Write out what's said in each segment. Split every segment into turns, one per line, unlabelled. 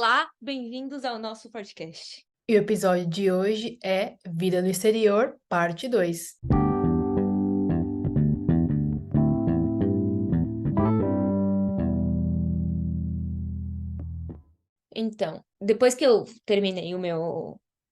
Olá, bem-vindos ao nosso podcast.
E o episódio de hoje é Vida no Exterior, parte 2.
Então, depois que eu terminei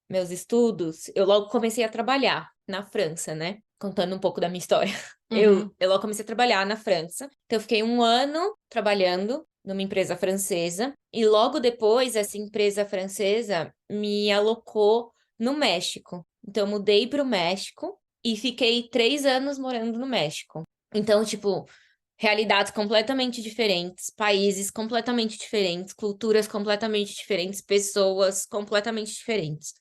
meus estudos, eu logo comecei a trabalhar na França, né? Contando um pouco da minha história. Eu logo comecei a trabalhar na França. Então, eu fiquei um ano trabalhando numa empresa francesa. E logo depois, essa empresa francesa me alocou no México. Então, eu mudei para o México e fiquei 3 anos morando no México. Então, tipo, realidades completamente diferentes, países completamente diferentes, culturas completamente diferentes, pessoas completamente diferentes,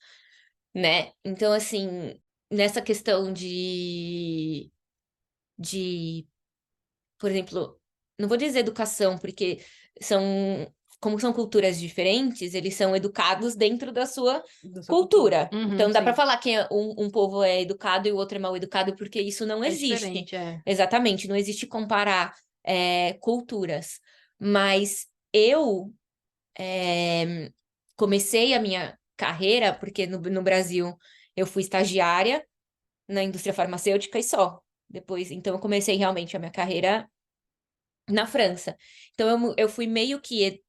né? Então, assim, nessa questão de, por exemplo, não vou dizer educação, porque são, como são culturas diferentes, eles são educados dentro da sua
Da sua
cultura. Então, dá para
sim.
falar que um povo é educado e o outro é mal educado, porque isso não
É
existe.
diferente, é.
Exatamente, não existe comparar culturas. Mas eu comecei a minha carreira, porque no Brasil eu fui estagiária na indústria farmacêutica e só. Depois, então, eu comecei realmente a minha carreira na França. Então, eu fui meio que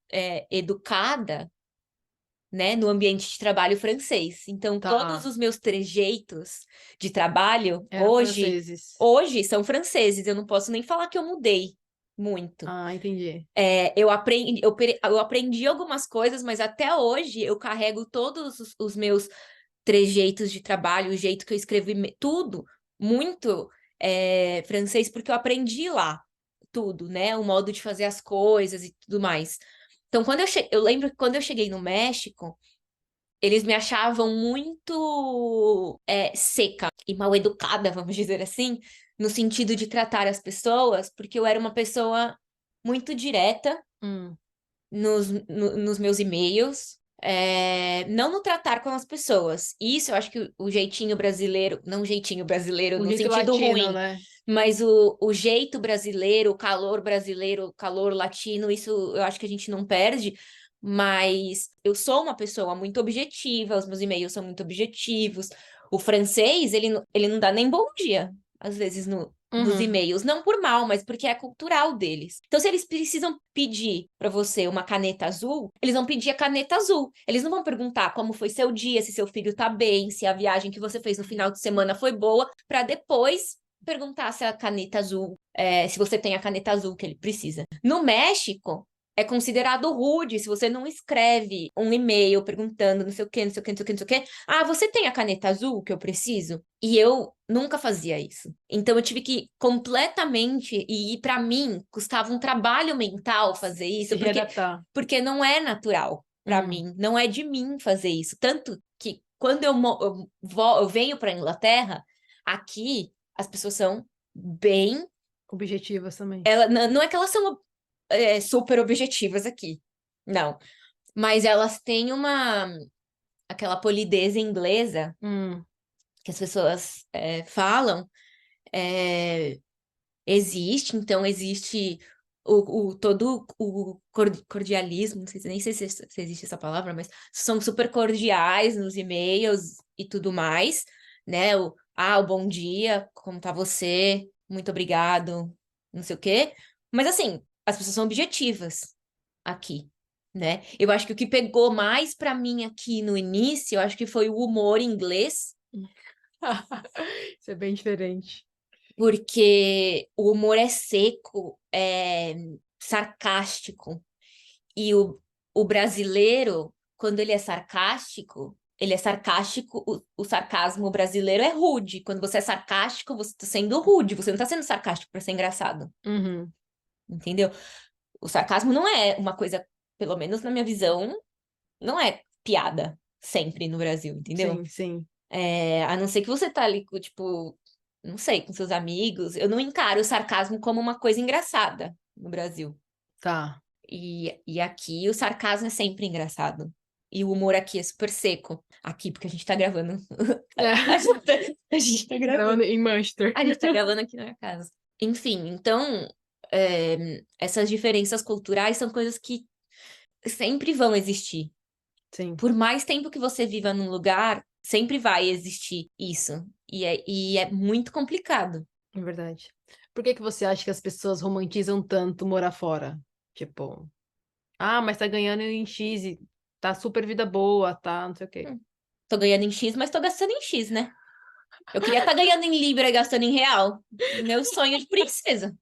educada, né, no ambiente de trabalho francês. Então, todos
Tá.
os meus trejeitos de trabalho
Eram
hoje,
franceses.
hoje são franceses. Eu não posso nem falar que eu mudei muito.
Ah, entendi.
Eu aprendi algumas coisas, mas até hoje eu carrego todos os meus trejeitos de trabalho, o jeito que eu escrevi, tudo muito francês, porque eu aprendi lá tudo, né? O modo de fazer as coisas e tudo mais. Então, eu lembro que quando eu cheguei no México, eles me achavam muito seca e mal educada, vamos dizer assim, no sentido de tratar as pessoas, porque eu era uma pessoa muito direta
Hum.
nos meus e-mails, não no tratar com as pessoas. Isso eu acho que o jeitinho brasileiro, não o jeitinho brasileiro
Um
no
jeito
sentido
latino,
ruim,
né?
mas o jeito brasileiro, o calor latino, isso eu acho que a gente não perde. Mas eu sou uma pessoa muito objetiva, os meus e-mails são muito objetivos. O francês, ele não dá nem bom dia, às vezes, nos
Uhum.
e-mails, não por mal, mas porque é cultural deles. Então, se eles precisam pedir para você uma caneta azul, eles vão pedir a caneta azul. Eles não vão perguntar como foi seu dia, se seu filho tá bem, se a viagem que você fez no final de semana foi boa, para depois perguntar se a caneta azul, se você tem a caneta azul que ele precisa. No México, é considerado rude se você não escreve um e-mail perguntando não sei o quê, não sei o quê, não sei o quê, não sei o quê. Ah, você tem a caneta azul que eu preciso? E eu nunca fazia isso. Então eu tive que completamente, e para mim custava um trabalho mental fazer
Se
isso,
readaptar.
porque não é natural para
Hum.
mim, não é de mim fazer isso. Tanto que quando eu venho para Inglaterra, aqui as pessoas são bem.
Objetivas também.
Não é que elas são super objetivas aqui, não. Mas elas têm aquela polidez inglesa
Hum.
que as pessoas falam, é, existe, então existe todo o cordialismo, não sei, nem sei se existe essa palavra, mas são super cordiais nos e-mails e tudo mais, né? O bom dia, como tá você? Muito obrigado, não sei o quê. Mas assim, as pessoas são objetivas aqui, né? Eu acho que o que pegou mais pra mim aqui no início, eu acho que foi o humor inglês,
Isso é bem diferente.
porque o humor é seco, é sarcástico. E o brasileiro, quando ele é sarcástico, o sarcasmo brasileiro é rude. Quando você é sarcástico, você está sendo rude, você não está sendo sarcástico para ser engraçado,
Uhum.
entendeu? O sarcasmo não é uma coisa, pelo menos na minha visão, não é piada sempre no Brasil, entendeu?
Sim, sim.
A não ser que você tá ali, tipo, não sei, com seus amigos. Eu não encaro o sarcasmo como uma coisa engraçada no Brasil.
Tá.
E aqui o sarcasmo é sempre engraçado. E o humor aqui é super seco. Aqui, porque a gente tá gravando.
É.
A gente tá gravando.
Gravando em Manchester.
A gente tá gravando aqui na minha casa. Enfim, então, essas diferenças culturais são coisas que sempre vão existir.
Sim,
Por mais tempo que você viva num lugar, sempre vai existir isso. E é muito complicado.
é verdade. Por que que você acha que as pessoas romantizam tanto morar fora? Tipo, mas tá ganhando em X e tá super vida boa, tá, não sei o quê.
Tô ganhando em X, mas tô gastando em X, né? Eu queria estar ganhando em Libra e gastando em real. Meu sonho de princesa,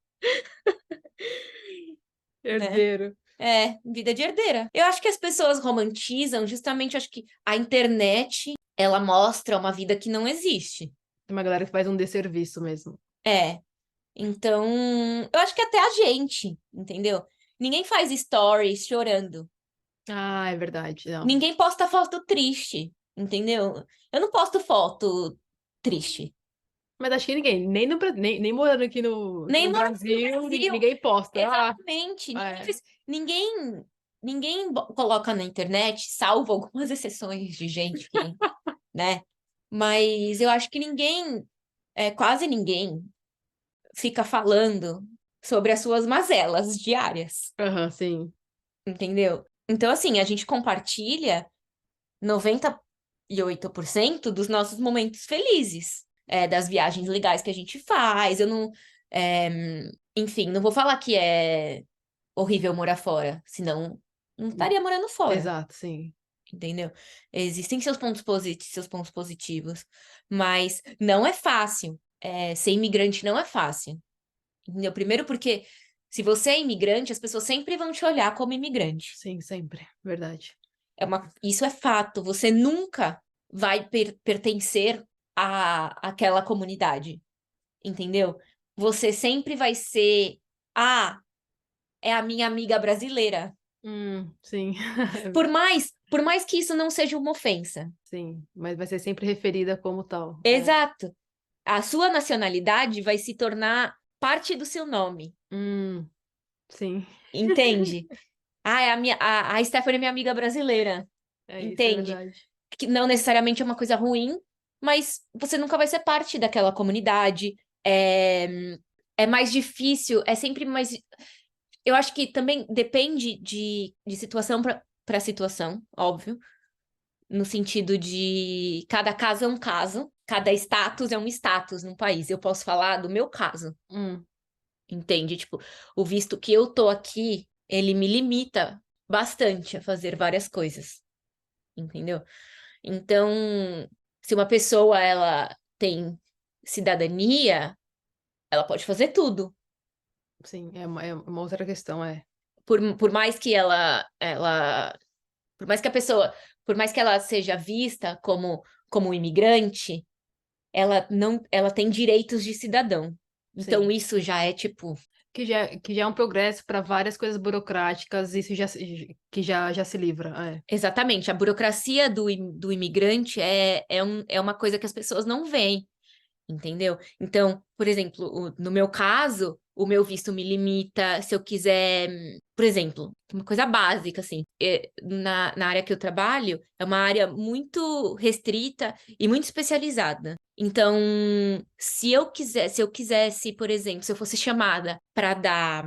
né?
Herdeiro.
É, vida de herdeira. Eu acho que as pessoas romantizam, justamente, acho que a internet, ela mostra uma vida que não existe.
Tem uma galera que faz um desserviço mesmo.
É, então, eu acho que até a gente, entendeu? Ninguém faz stories chorando.
Ah, é verdade, não.
Ninguém posta foto triste, entendeu? Eu não posto foto triste.
Mas acho que ninguém, nem morando aqui no,
Nem
no
no
Brasil,
Brasil.
ninguém posta.
Exatamente.
É.
Ninguém coloca na internet, salvo algumas exceções de gente que, né? Mas eu acho que quase ninguém, fica falando sobre as suas mazelas diárias,
Aham, sim.
entendeu? Então, assim, a gente compartilha 98% dos nossos momentos felizes, das viagens legais que a gente faz. Eu não. Enfim, não vou falar que é horrível morar fora, senão não estaria morando fora,
Exato, sim.
entendeu? Existem seus pontos positivos, mas não é fácil. Ser imigrante não é fácil, entendeu? Primeiro porque se você é imigrante, as pessoas sempre vão te olhar como imigrante.
Sim, sempre. Verdade.
Isso é fato. Você nunca vai pertencer àquela comunidade, entendeu? Você sempre vai ser, é a minha amiga brasileira.
Sim.
Por mais que isso não seja uma ofensa.
Sim. Mas vai ser sempre referida como tal. É.
Exato. A sua nacionalidade vai se tornar parte do seu nome,
Sim.
entende? A Stephanie é minha amiga brasileira,
É isso, é
entende?
verdade.
Que não necessariamente é uma coisa ruim, mas você nunca vai ser parte daquela comunidade. É mais difícil, é sempre mais. Eu acho que também depende de situação para situação, óbvio, no sentido de cada caso é um caso, cada status é um status num país. Eu posso falar do meu caso,
Hum,
entende? Tipo, o visto que eu tô aqui, ele me limita bastante a fazer várias coisas, entendeu? Então, se uma pessoa ela tem cidadania, ela pode fazer tudo.
sim, é uma outra questão, é.
Por mais que por mais que a pessoa, por mais que ela seja vista como imigrante, ela tem direitos de cidadão. Então
Sim.
isso já é tipo,
Que já é um progresso para várias coisas burocráticas, isso que já se livra. É.
exatamente, a burocracia do imigrante é uma coisa que as pessoas não veem. Entendeu? Então, por exemplo, no meu caso, o meu visto me limita se eu quiser, por exemplo, uma coisa básica, assim, na área que eu trabalho, é uma área muito restrita e muito especializada. Então, se eu quisesse, por exemplo, se eu fosse chamada para dar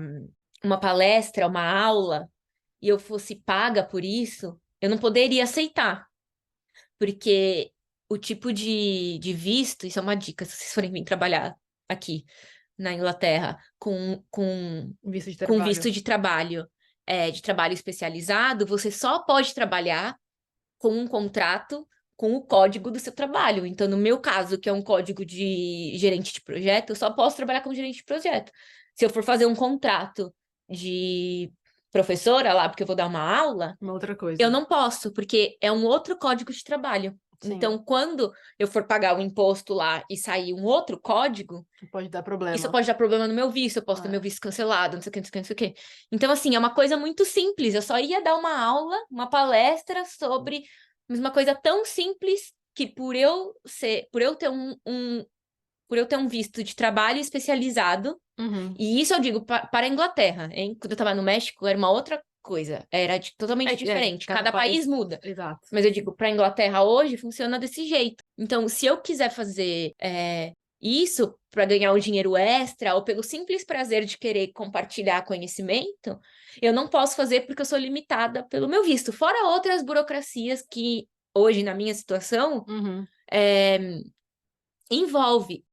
uma palestra, uma aula, e eu fosse paga por isso, eu não poderia aceitar. Porque o tipo de visto, isso é uma dica, se vocês forem vir trabalhar aqui na Inglaterra
Visto de
com
trabalho.
visto de trabalho especializado, você só pode trabalhar com um contrato com o código do seu trabalho. Então, no meu caso, que é um código de gerente de projeto, eu só posso trabalhar como gerente de projeto. Se eu for fazer um contrato de professora lá, porque eu vou dar uma aula,
Uma outra
eu
coisa.
não posso, porque é um outro código de trabalho.
Sim,
Então, quando eu for pagar o imposto lá e sair um outro código,
pode dar
isso
problema.
pode dar problema no meu visto, eu posso ter meu
É.
visto cancelado, não sei o que, não sei o que, não sei o que. Então, assim, é uma coisa muito simples. Eu só ia dar uma aula, uma palestra sobre uma coisa tão simples que por eu ter um visto de trabalho especializado,
Uhum.
e isso eu digo para a Inglaterra, hein? Quando eu estava no México, era uma outra coisa, era totalmente diferente.
Cada
Cada país
país.
muda.
Exato.
Mas eu digo, para a Inglaterra hoje funciona desse jeito. Então, se eu quiser fazer isso para ganhar um dinheiro extra ou pelo simples prazer de querer compartilhar conhecimento, eu não posso fazer porque eu sou limitada pelo meu visto. Fora outras burocracias que hoje, na minha situação, envolve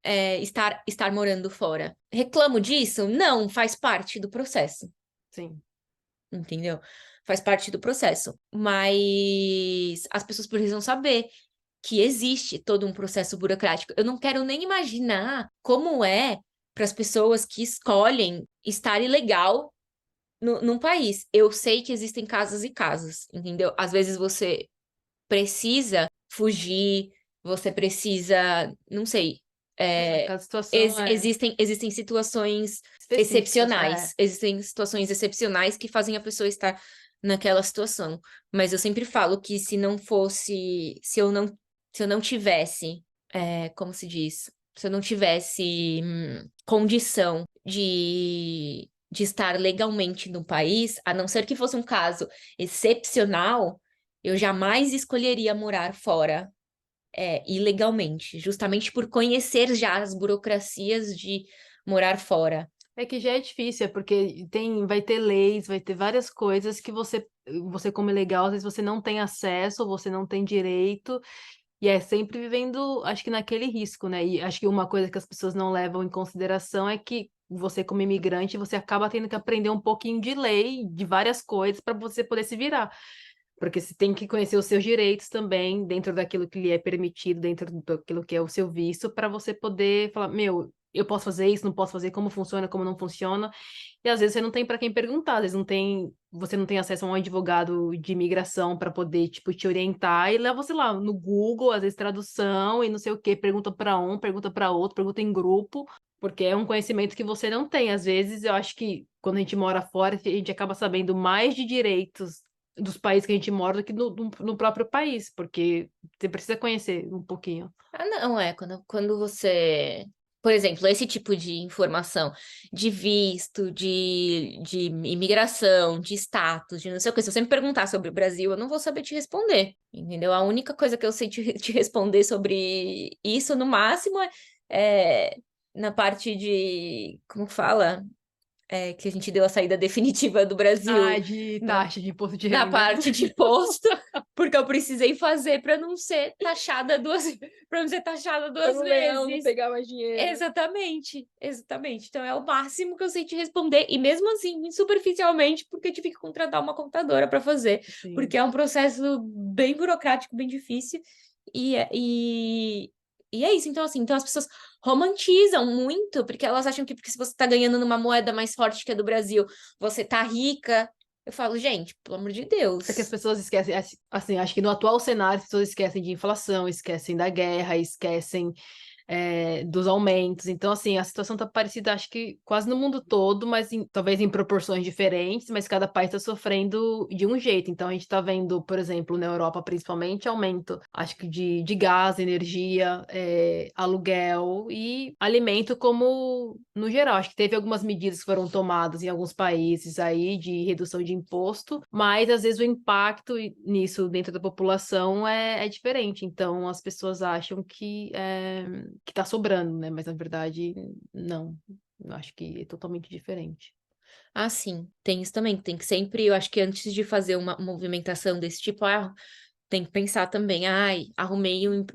estar morando fora. Reclamo disso? Não, faz parte do processo.
Sim.
Entendeu? Faz parte do processo. Mas as pessoas precisam saber que existe todo um processo burocrático. Eu não quero nem imaginar como é para as pessoas que escolhem estar ilegal num país. Eu sei que existem casos e casos, entendeu? Às vezes você precisa fugir, você precisa, não sei,
Cada situação é
existem situações
específicas.
excepcionais, existem situações excepcionais que fazem a pessoa estar naquela situação. Mas eu sempre falo que se não fosse, se eu não tivesse, como se diz? Se eu não tivesse condição de estar legalmente no país, a não ser que fosse um caso excepcional, eu jamais escolheria morar fora, ilegalmente, justamente por conhecer já as burocracias de morar fora.
É que já é difícil, porque vai ter leis, vai ter várias coisas que você como legal, às vezes você não tem acesso, ou você não tem direito, e é sempre vivendo, acho que naquele risco, né? E acho que uma coisa que as pessoas não levam em consideração é que você como imigrante, você acaba tendo que aprender um pouquinho de lei, de várias coisas, para você poder se virar. Porque você tem que conhecer os seus direitos também, dentro daquilo que lhe é permitido, dentro daquilo que é o seu visto, para você poder falar, meu, eu posso fazer isso, não posso fazer, como funciona, como não funciona. E às vezes você não tem para quem perguntar, às vezes você não tem acesso a um advogado de imigração para poder, tipo, te orientar e leva você lá no Google, às vezes tradução e não sei o quê, pergunta para um, pergunta para outro, pergunta em grupo, porque é um conhecimento que você não tem. Às vezes eu acho que quando a gente mora fora, a gente acaba sabendo mais de direitos dos países que a gente mora do que no próprio país, porque você precisa conhecer um pouquinho.
Ah, não, quando você. Por exemplo, esse tipo de informação de visto, de imigração, de status, de não sei o que, se você me perguntar sobre o Brasil, eu não vou saber te responder, entendeu? A única coisa que eu sei te responder sobre isso, no máximo, é na parte de. Como fala? Que a gente deu a saída definitiva do
Ah,
Brasil
de
na,
taxa de imposto de
na
renda.
parte de imposto, porque eu precisei fazer para não ser taxada duas, para não ser taxada
Para
duas
o leão não
vezes.
pegar mais dinheiro.
Exatamente, exatamente. Então é o máximo que eu sei te responder, e mesmo assim, superficialmente, porque eu tive que contratar uma contadora para fazer,
Sim.
porque é um processo bem burocrático, bem difícil, e é isso. Então, assim, então as pessoas romantizam muito, porque elas acham que porque se você está ganhando numa moeda mais forte que a do Brasil, você tá rica. Eu falo, gente, pelo amor de
É que as
Deus.
pessoas esquecem, assim, acho que no atual cenário as pessoas esquecem de inflação, esquecem da guerra, esquecem dos aumentos. Então, assim, a situação está parecida, acho que quase no mundo todo, mas talvez em proporções diferentes, mas cada país está sofrendo de um jeito. Então, a gente está vendo, por exemplo, na Europa, principalmente, aumento, acho que de gás, energia, aluguel e alimento como no geral. Acho que teve algumas medidas que foram tomadas em alguns países aí de redução de imposto, mas às vezes o impacto nisso dentro da população é diferente. Então, as pessoas acham que tá sobrando, né? Mas na verdade, não. Eu acho que é totalmente diferente.
Ah, sim, tem isso também. Tem que sempre, eu acho que antes de fazer uma movimentação desse tipo, tem que pensar também, ai, arrumei um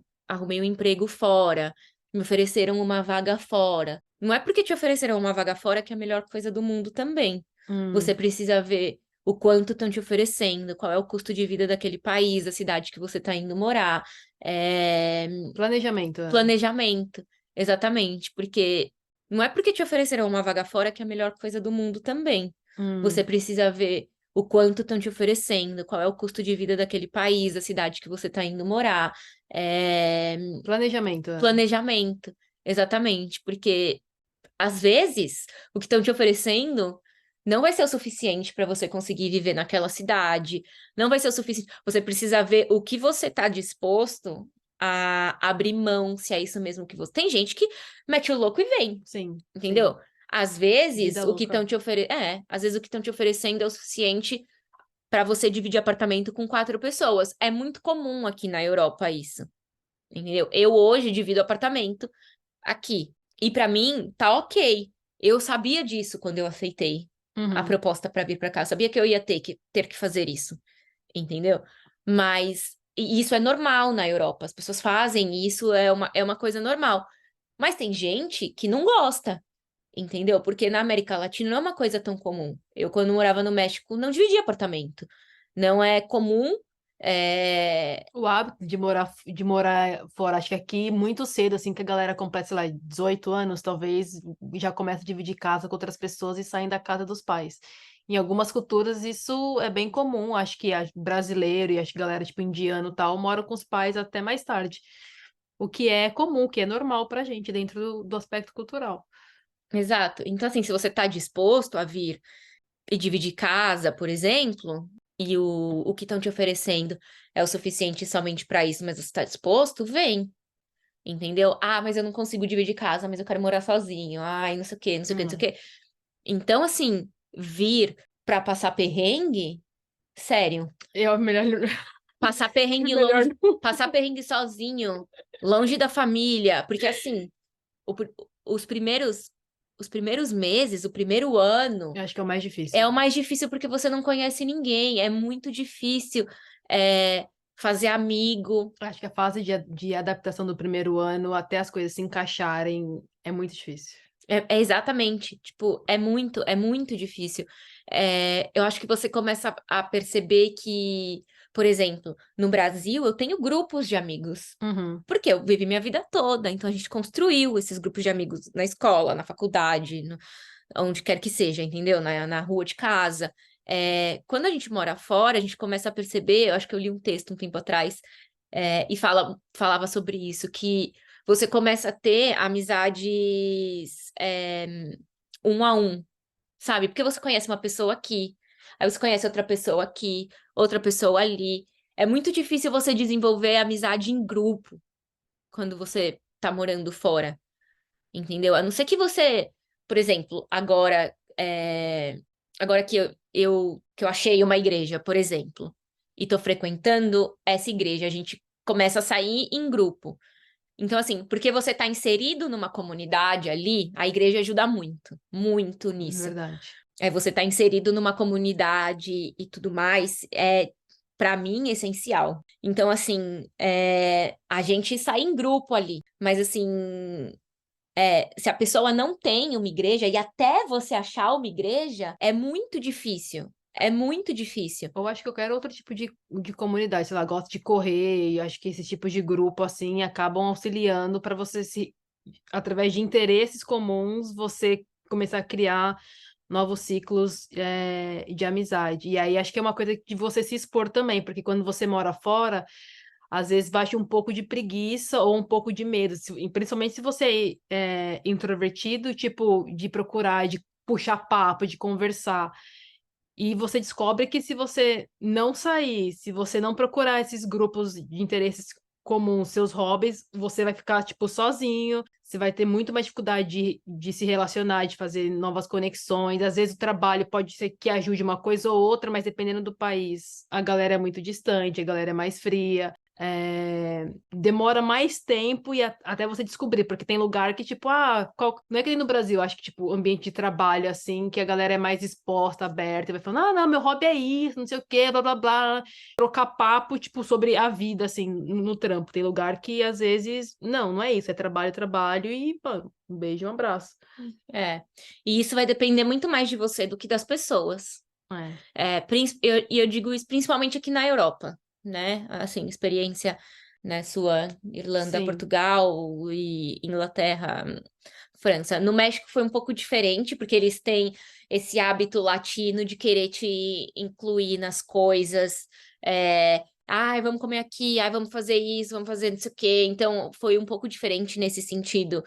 emprego fora, me ofereceram uma vaga fora. Não é porque te ofereceram uma vaga fora que é a melhor coisa do mundo também. Você precisa ver o quanto estão te oferecendo, qual é o custo de vida daquele país, da cidade que você está indo morar.
Planejamento.
Planejamento, exatamente, porque não é porque te ofereceram uma vaga fora que é a melhor coisa do mundo também. Você precisa ver o quanto estão te oferecendo, qual é o custo de vida daquele país, da cidade que você está indo morar.
Planejamento.
Planejamento, exatamente, porque às vezes o que estão te oferecendo não vai ser o suficiente para você conseguir viver naquela cidade, não vai ser o suficiente. Você precisa ver o que você está disposto a abrir mão, se é isso mesmo que você. Tem gente que mete o louco e vem,
Sim, sim.
entendeu? Às vezes
Vida
o que estão
louca.
te às vezes o que estão te oferecendo é o suficiente para você dividir apartamento com 4 pessoas. É muito comum aqui na Europa isso, entendeu? Eu hoje divido apartamento aqui. E pra mim, tá ok. Eu sabia disso quando eu aceitei a
Uhum.
proposta pra vir pra cá. Eu sabia que eu ia ter que fazer isso, entendeu? Mas e isso é normal na Europa. As pessoas fazem isso, é uma coisa normal. Mas tem gente que não gosta, entendeu? Porque na América Latina não é uma coisa tão comum. Eu, quando morava no México, não dividia apartamento. Não é comum. É...
O hábito de morar fora, acho que aqui muito cedo, assim que a galera completa, sei lá, 18 anos, talvez já começa a dividir casa com outras pessoas e saem da casa dos pais. Em algumas culturas isso é bem comum, acho que brasileiro e acho que galera tipo indiano e tal moram com os pais até mais tarde. O que é comum, o que é normal pra gente dentro do aspecto cultural.
Exato. Então, assim, se você está disposto a vir e dividir casa, por exemplo, e o que estão te oferecendo é o suficiente somente para isso, mas você está disposto, vem. Entendeu? Ah, mas eu não consigo dividir casa, mas eu quero morar sozinho. Ai, não sei o quê, não sei o quê, não sei o
Uhum.
quê. Então, assim, vir pra passar perrengue, sério,
É melhor,
passar perrengue
melhor
longe, passar perrengue sozinho, longe da família, porque assim, o pr- os primeiros meses, o primeiro ano
eu acho que é o mais
é
difícil.
o mais difícil porque você não conhece ninguém, é muito difícil fazer amigo.
Acho que a fase de adaptação do primeiro ano até as coisas se encaixarem é muito difícil.
É exatamente, tipo, é muito difícil. Eu acho que você começa a perceber que, por exemplo, no Brasil eu tenho grupos de amigos,
Uhum.
porque eu vivi minha vida toda, então a gente construiu esses grupos de amigos na escola, na faculdade, onde quer que seja, entendeu? Na rua de casa. Quando a gente mora fora, a gente começa a perceber, eu acho que eu li um texto um tempo atrás, e falava sobre isso, que você começa a ter amizades um a um, sabe? Porque você conhece uma pessoa aqui, aí você conhece outra pessoa aqui, outra pessoa ali. É muito difícil você desenvolver amizade em grupo quando você tá morando fora, entendeu? A não ser que você, por exemplo, agora que que eu achei uma igreja, por exemplo, e tô frequentando essa igreja, a gente começa a sair em grupo. Então, assim, porque você está inserido numa comunidade ali, a igreja ajuda muito, muito nisso.
Verdade.
Você está inserido numa comunidade e tudo mais, para mim, essencial. Então, assim, a gente sai em grupo ali, mas assim, se a pessoa não tem uma igreja, e até você achar uma igreja, é muito difícil. É muito difícil.
Eu acho que eu quero outro tipo de comunidade, sei lá, gosto de correr, e acho que esses tipos de grupo, assim, acabam auxiliando para você através de interesses comuns, você começar a criar novos ciclos, de amizade. E aí acho que é uma coisa de você se expor também, porque quando você mora fora, às vezes bate um pouco de preguiça ou um pouco de medo, principalmente se você é introvertido, tipo, de procurar, de puxar papo, de conversar. E você descobre que se você não sair, se você não procurar esses grupos de interesses comuns, seus hobbies, você vai ficar, tipo, sozinho, você vai ter muito mais dificuldade de se relacionar, de fazer novas conexões. Às vezes o trabalho pode ser que ajude uma coisa ou outra, mas dependendo do país, a galera é muito distante, a galera é mais fria. Demora mais tempo até você descobrir, porque tem lugar que, tipo, não é que nem no Brasil, acho que, tipo, ambiente de trabalho, assim, que a galera é mais exposta, aberta, e vai falando, não, meu hobby é isso, não sei o quê, blá, blá, blá, trocar papo, tipo, sobre a vida, assim, no trampo. Tem lugar que, às vezes, não é isso, é trabalho, trabalho, e, pô, um beijo e um abraço.
É. E isso vai depender muito mais de você do que das pessoas.
É,
E eu digo isso principalmente aqui na Europa, né? Assim, experiência, né, sua, Irlanda,
sim.
Portugal e Inglaterra, França. No México foi um pouco diferente, porque eles têm esse hábito latino de querer te incluir nas coisas. Ai, vamos comer aqui, ai, vamos fazer isso, vamos fazer não sei o quê. Então, foi um pouco diferente nesse sentido,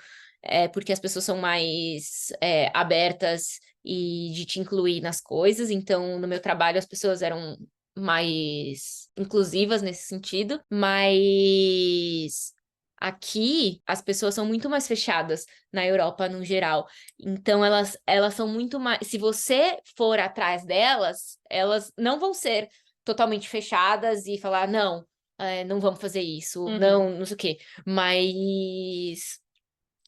porque as pessoas são mais abertas e de te incluir nas coisas. Então, no meu trabalho, as pessoas eram mais inclusivas nesse sentido, mas aqui as pessoas são muito mais fechadas na Europa no geral. Então, elas são muito mais. Se você for atrás delas, elas não vão ser totalmente fechadas e falar, não, não vamos fazer isso,
Uhum.
não, não sei o quê. Mas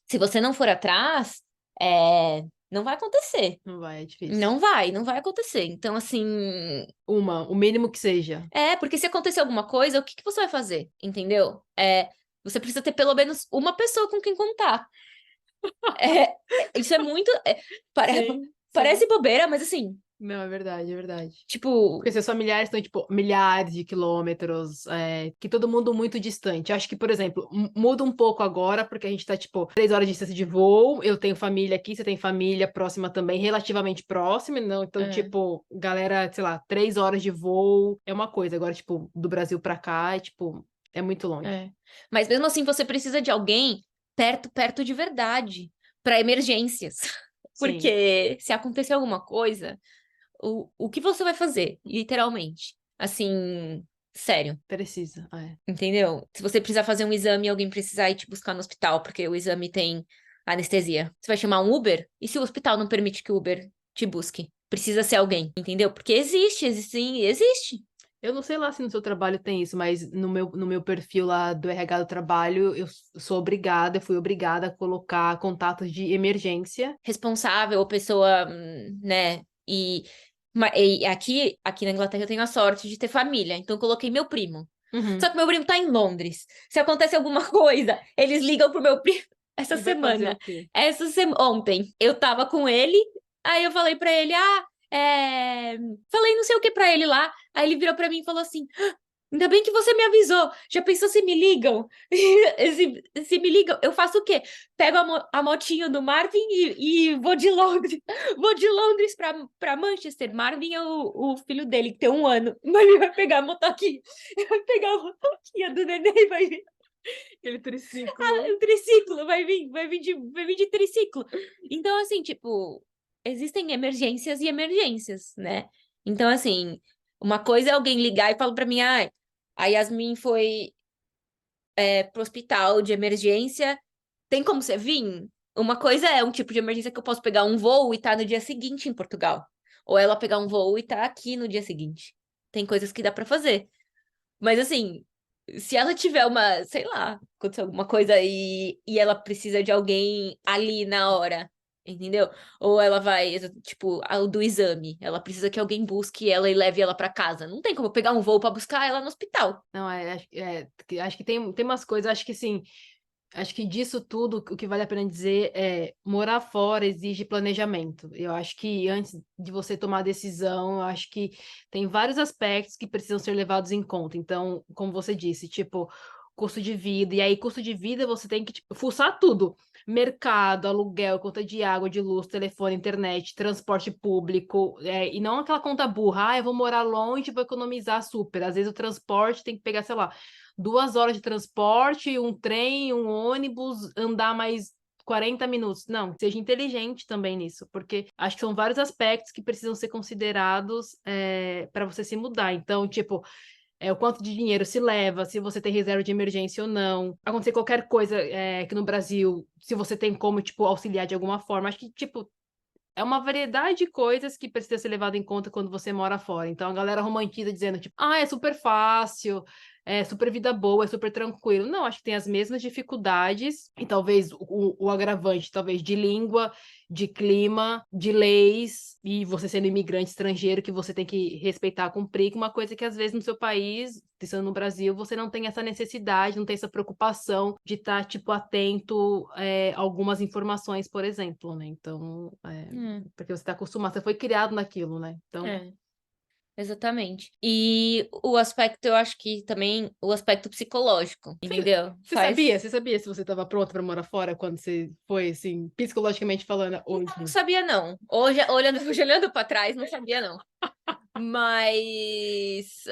Se você não for atrás, não vai acontecer.
Não vai, é difícil.
Não vai acontecer. Então, assim,
O mínimo que seja.
porque se acontecer alguma coisa, o que que você vai fazer? Entendeu? Você precisa ter pelo menos uma pessoa com quem contar. Isso é muito.
Sim,
Parece
sim.
bobeira, mas assim,
Não, é verdade, é verdade.
tipo.
Porque seus familiares estão, tipo, milhares de quilômetros, que todo mundo muito distante. Acho que, por exemplo, muda um pouco agora, porque a gente tá, tipo, 3 horas de distância de voo. Eu tenho família aqui, você tem família próxima também, relativamente próxima, não? Então,
É,
tipo, galera, sei lá, 3 horas de voo é uma coisa. Agora, tipo, do Brasil pra cá, é muito longe.
é. Mas mesmo assim, você precisa de alguém perto, perto de verdade, para emergências.
Sim,
Porque se acontecer alguma coisa, o que você vai fazer? Literalmente. Assim, sério.
precisa. É.
Entendeu? Se você precisar fazer um exame e alguém precisar ir te buscar no hospital, porque o exame tem anestesia, você vai chamar um Uber? E se o hospital não permite que o Uber te busque? Precisa ser alguém, entendeu? Porque sim, existe.
Eu não sei lá se no seu trabalho tem isso, mas no meu perfil lá do RH do trabalho, eu sou obrigada, eu fui obrigada a colocar contatos de emergência.
Responsável, ou pessoa, né? E aqui na Inglaterra eu tenho a sorte de ter família, então eu coloquei meu primo. Só
Uhum.
que meu primo tá em Londres. Se acontece alguma coisa, eles ligam pro meu primo essa
E vai fazer o
semana.
quê?
Ontem eu tava com ele, aí eu falei pra ele, falei não sei o que pra ele lá. Aí ele virou pra mim e falou assim: ainda bem que você me avisou. Já pensou se me ligam? Se me ligam, eu faço o quê? Pego a motinha do Marvin e vou de Londres. Vou de Londres pra Manchester. Marvin é o filho dele, que tem 1 ano. Mas ele vai pegar a motoquinha. Ele vai pegar a motoquinha do neném e vai vir.
Aquele triciclo.
O triciclo vai vir de triciclo. Então, assim, tipo, existem emergências e emergências, né? Então, assim, uma coisa é alguém ligar e falar pra mim, a Yasmin foi pro hospital de emergência, tem como você vir? Uma coisa é um tipo de emergência que eu posso pegar um voo e tá no dia seguinte em Portugal. Ou ela pegar um voo e tá aqui no dia seguinte. Tem coisas que dá pra fazer. Mas assim, se ela tiver sei lá, acontecer alguma coisa e ela precisa de alguém ali na hora, entendeu? Ou ela vai, tipo, o do exame, ela precisa que alguém busque ela e leve ela pra casa. Não tem como eu pegar um voo pra buscar ela no hospital.
Não, acho que tem umas coisas, acho que sim, acho que disso tudo, o que vale a pena dizer é morar fora exige planejamento. Eu acho que antes de você tomar a decisão, eu acho que tem vários aspectos que precisam ser levados em conta. Então, como você disse, tipo, custo de vida, e aí custo de vida você tem que tipo, fuçar tudo. Mercado, aluguel, conta de água, de luz, telefone, internet, transporte público, e não aquela conta burra, eu vou morar longe, vou economizar super. Às vezes o transporte tem que pegar, sei lá, 2 horas de transporte, um trem, um ônibus, andar mais 40 minutos. Não, seja inteligente também nisso, porque acho que são vários aspectos que precisam ser considerados para você se mudar. Então, tipo, o quanto de dinheiro se leva, se você tem reserva de emergência ou não. Acontecer qualquer coisa aqui no Brasil, se você tem como, tipo, auxiliar de alguma forma. Acho que, tipo, é uma variedade de coisas que precisa ser levado em conta quando você mora fora. Então a galera romantiza dizendo, tipo, é super fácil, é super vida boa, é super tranquilo. Não, acho que tem as mesmas dificuldades, e talvez o agravante, talvez, de língua, de clima, de leis, e você sendo imigrante estrangeiro, que você tem que respeitar, cumprir, uma coisa que às vezes no seu país, estando no Brasil, você não tem essa necessidade, não tem essa preocupação de estar, tipo, atento a algumas informações, por exemplo, né? Então,
Hum,
porque você está acostumado, você foi criado naquilo, né? Então,
é. Exatamente. E o aspecto, eu acho que também o aspecto psicológico,
você,
entendeu?
você sabia? Você sabia se você estava pronta para morar fora quando você foi, assim, psicologicamente falando hoje?
Não sabia, não. Hoje olhando para trás, não sabia, não. Mas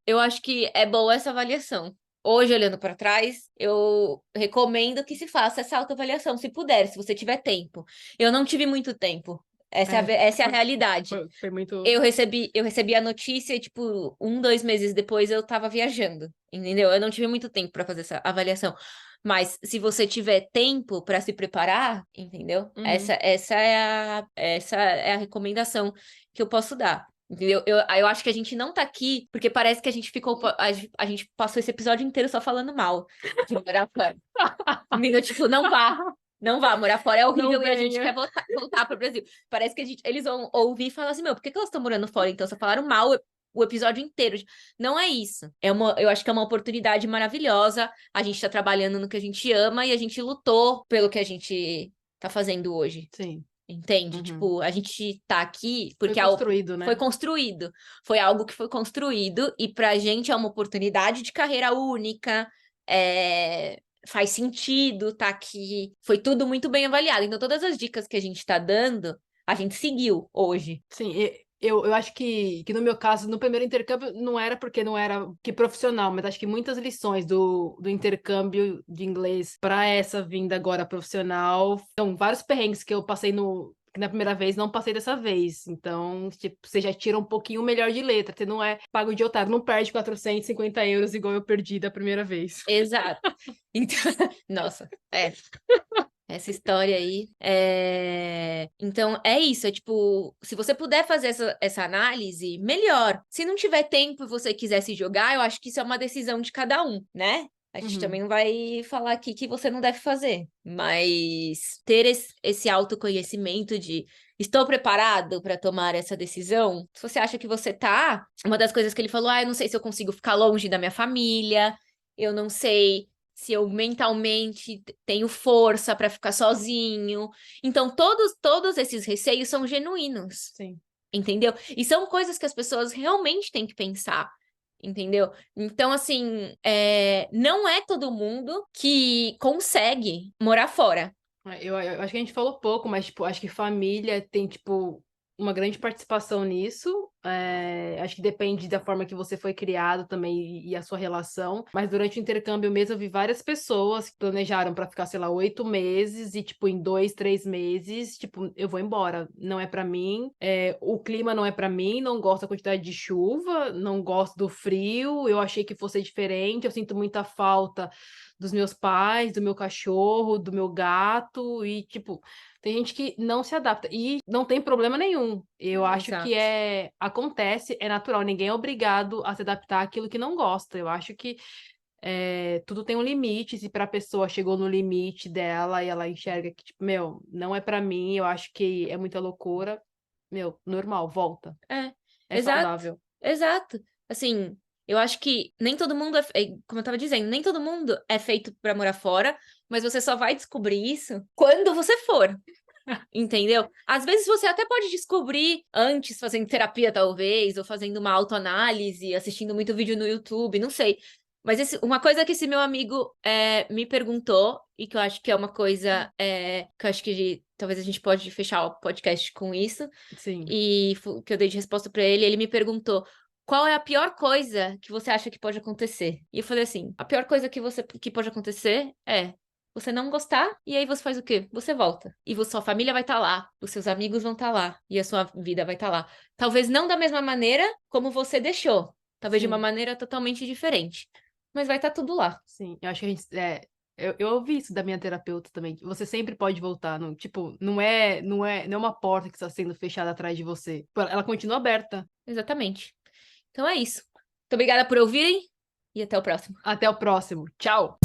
eu acho que é boa essa avaliação. Hoje, olhando para trás, eu recomendo que se faça essa autoavaliação, se puder, se você tiver tempo. Eu não tive muito tempo.
É,
Essa é a
foi,
realidade.
foi muito.
Eu recebi a notícia e, tipo, 2 meses depois eu tava viajando, entendeu? Eu não tive muito tempo para fazer essa avaliação. Mas se você tiver tempo para se preparar, entendeu?
Uhum.
Essa é a recomendação que eu posso dar. Entendeu? Eu acho que a gente não tá aqui porque parece que a gente ficou. A gente passou esse episódio inteiro só falando mal de morar fora. Entendeu? Tipo, não vá. Não vá, morar fora é horrível
Não
e a gente
venha.
quer voltar pro Brasil. Parece que eles vão ouvir e falar assim: meu, por que elas estão morando fora? Então, só falaram mal o episódio inteiro. Não é isso. Eu acho que é uma oportunidade maravilhosa. A gente tá trabalhando no que a gente ama e a gente lutou pelo que a gente tá fazendo hoje.
Sim.
Entende?
Uhum.
Tipo, a gente tá aqui
Foi
porque
construído, né?
foi construído. Foi algo que foi construído e pra gente é uma oportunidade de carreira única. Faz sentido tá aqui. Foi tudo muito bem avaliado. Então, todas as dicas que a gente tá dando, a gente seguiu hoje.
Sim, eu acho que no meu caso, no primeiro intercâmbio, não era porque não era que profissional, mas acho que muitas lições do intercâmbio de inglês para essa vinda agora profissional, então, vários perrengues que eu passei que na primeira vez não passei dessa vez. Então, tipo, você já tira um pouquinho melhor de letra, você não é pago de otário, não perde 450 euros igual eu perdi da primeira vez.
Exato. Então, nossa, essa história aí. Então, é isso. É tipo, se você puder fazer essa análise, melhor. Se não tiver tempo e você quiser se jogar, eu acho que isso é uma decisão de cada um, né? A gente também não vai falar aqui que você não deve fazer, mas ter esse autoconhecimento de estou preparado para tomar essa decisão. Se você acha que você tá, uma das coisas que ele falou, eu não sei se eu consigo ficar longe da minha família, eu não sei se eu mentalmente tenho força para ficar sozinho. Então, todos esses receios são genuínos,
Sim.
entendeu? E são coisas que as pessoas realmente têm que pensar, entendeu? Então, assim, não é todo mundo que consegue morar fora.
Eu acho que a gente falou pouco, mas, tipo, acho que família tem, tipo, uma grande participação nisso. Acho que depende da forma que você foi criado também e a sua relação. Mas durante o intercâmbio mesmo, eu vi várias pessoas que planejaram para ficar, sei lá, 8 meses e, tipo, em 2, 3 meses, tipo, eu vou embora. Não é para mim. O clima não é para mim. Não gosto da quantidade de chuva. Não gosto do frio. Eu achei que fosse diferente. Eu sinto muita falta dos meus pais, do meu cachorro, do meu gato e, tipo, tem gente que não se adapta e não tem problema nenhum. Eu acho que
Exato.
acontece, é natural, ninguém é obrigado a se adaptar àquilo que não gosta. Eu acho que tudo tem um limite, se para a pessoa chegou no limite dela e ela enxerga que, tipo, meu, não é para mim, eu acho que é muita loucura, meu, normal, volta. É
Exato,
saudável.
exato. Assim, eu acho que nem todo mundo como eu tava dizendo, nem todo mundo é feito para morar fora, mas você só vai descobrir isso quando você for. Entendeu? Às vezes você até pode descobrir antes, fazendo terapia, talvez, ou fazendo uma autoanálise, assistindo muito vídeo no YouTube, não sei. Mas uma coisa que esse meu amigo me perguntou, e que eu acho que é uma coisa que eu acho que talvez a gente pode fechar o podcast com isso,
Sim.
e que eu dei de resposta pra ele, ele me perguntou: qual é a pior coisa que você acha que pode acontecer? E eu falei assim: a pior coisa que pode acontecer é você não gostar, e aí você faz o quê? Você volta. E sua família vai estar lá, os seus amigos vão estar lá, e a sua vida vai estar lá. Talvez não da mesma maneira como você deixou, talvez de uma
Sim.
maneira totalmente diferente. Mas vai estar tudo lá.
Sim, eu acho que a gente. Eu ouvi isso da minha terapeuta também. Que você sempre pode voltar. Não, tipo, não é uma porta que está sendo fechada atrás de você. Ela continua aberta.
Exatamente. Então é isso. Muito obrigada por ouvirem e até o próximo.
Até o próximo. Tchau!